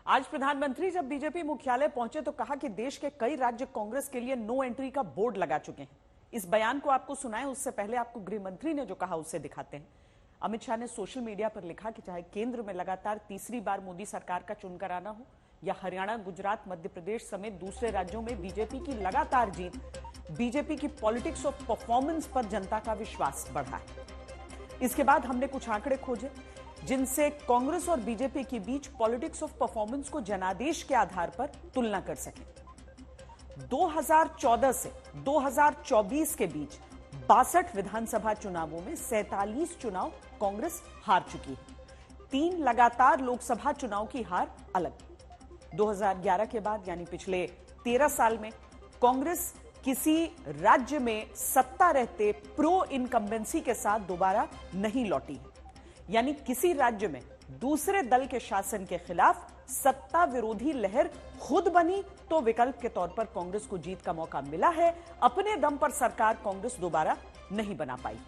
आज प्रधानमंत्री जब बीजेपी मुख्यालय पहुंचे तो कहा कि देश के कई राज्य कांग्रेस के लिए नो एंट्री का बोर्ड लगा चुके हैं। इस बयान को आपको सुनाएं, उससे पहले आपको गृह मंत्री ने जो कहा उससे दिखाते हैं। अमित शाह ने सोशल मीडिया पर लिखा कि चाहे केंद्र में लगातार तीसरी बार मोदी सरकार का चुनकर आना हो या हरियाणा, गुजरात, मध्य प्रदेश समेत दूसरे राज्यों में बीजेपी की लगातार जीत, बीजेपी की पॉलिटिक्स ऑफ परफॉर्मेंस पर जनता का विश्वास बढ़ा है। इसके बाद हमने कुछ आंकड़े खोजे जिनसे कांग्रेस और बीजेपी के बीच पॉलिटिक्स ऑफ परफॉर्मेंस को जनादेश के आधार पर तुलना कर सकें। 2014 से 2024 के बीच 62 विधानसभा चुनावों में 47 चुनाव कांग्रेस हार चुकी है। 3 लगातार लोकसभा चुनाव की हार अलग। 2011 के बाद यानी पिछले 13 साल में कांग्रेस किसी राज्य में सत्ता रहते प्रो इनकम्बेंसी के साथ दोबारा नहीं लौटी है, यानी किसी राज्य में दूसरे दल के शासन के खिलाफ सत्ता विरोधी लहर खुद बनी तो विकल्प के तौर पर कांग्रेस को जीत का मौका मिला है। अपने दम पर सरकार कांग्रेस दोबारा नहीं बना पाई।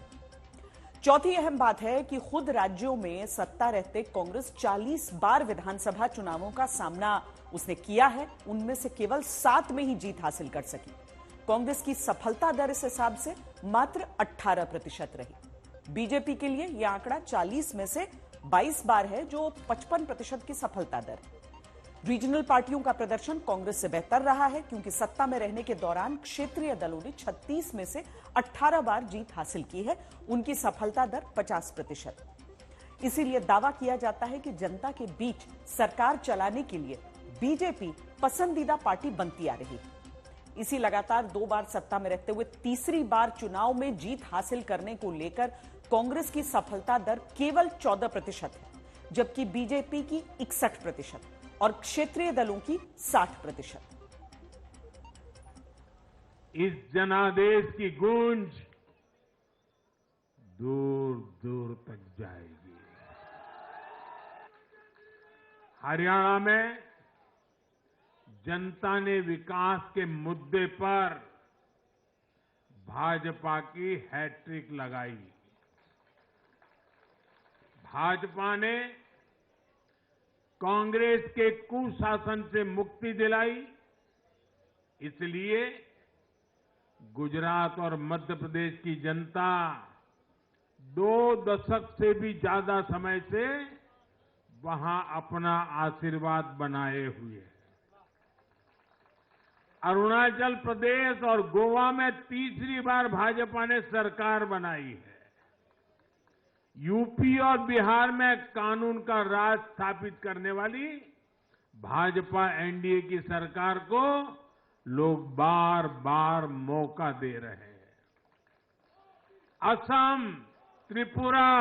चौथी अहम बात है कि खुद राज्यों में सत्ता रहते कांग्रेस 40 बार विधानसभा चुनावों का सामना उसने किया है, उनमें से केवल 7 में ही जीत हासिल कर सकी। कांग्रेस की सफलता दर इस हिसाब से मात्र 18% रही। बीजेपी के लिए यह आंकड़ा 40 में से 22 बार है, जो 55% की सफलता दर है। रीजनल पार्टियों का प्रदर्शन कांग्रेस से बेहतर रहा है, क्योंकि सत्ता में रहने के दौरान क्षेत्रीय दलों ने 36 में से 18 बार जीत हासिल की है। उनकी सफलता दर 50%। इसीलिए दावा किया जाता है कि जनता के बीच सरकार चलाने के लिए बीजेपी पसंदीदा पार्टी बनती आ रही है। इसी लगातार 2 बार सत्ता में रहते हुए तीसरी बार चुनाव में जीत हासिल करने को लेकर कांग्रेस की सफलता दर केवल 14% है, जबकि बीजेपी की 61% और क्षेत्रीय दलों की 60%। इस जनादेश की गूंज दूर दूर तक जाएगी। हरियाणा में जनता ने विकास के मुद्दे पर भाजपा की हैट्रिक लगाई। भाजपा ने कांग्रेस के कुशासन से मुक्ति दिलाई। इसलिए गुजरात और मध्य प्रदेश की जनता 2 दशक से भी ज्यादा समय से वहां अपना आशीर्वाद बनाए हुए है। अरुणाचल प्रदेश और गोवा में तीसरी बार भाजपा ने सरकार बनाई है। यूपी और बिहार में कानून का राज स्थापित करने वाली भाजपा एनडीए की सरकार को लोग बार बार मौका दे रहे हैं। असम, त्रिपुरा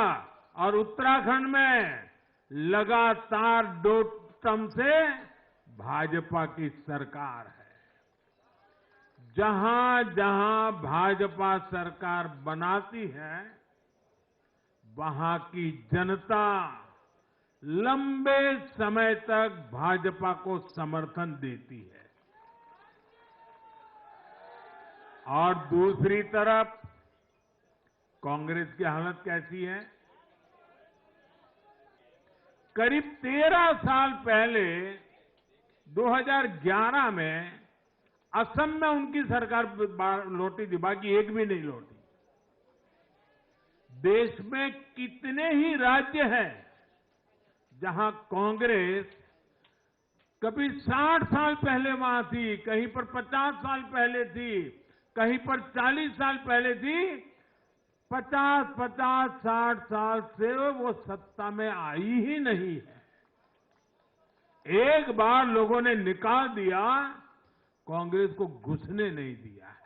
और उत्तराखंड में लगातार 2 टर्म से भाजपा की सरकार है। जहां जहां भाजपा सरकार बनाती है, वहां की जनता लंबे समय तक भाजपा को समर्थन देती है। और दूसरी तरफ कांग्रेस की हालत कैसी है? करीब 13 साल पहले 2011 में असम में उनकी सरकार लौटी थी, बाकी एक भी नहीं लौटी। देश में कितने ही राज्य हैं जहां कांग्रेस कभी 60 साल पहले वहां थी, कहीं पर 50 साल पहले थी, कहीं पर 40 साल पहले थी। 50, 60 साल से वो सत्ता में आई ही नहीं है। एक बार लोगों ने निकाल दिया, कांग्रेस को घुसने नहीं दिया है।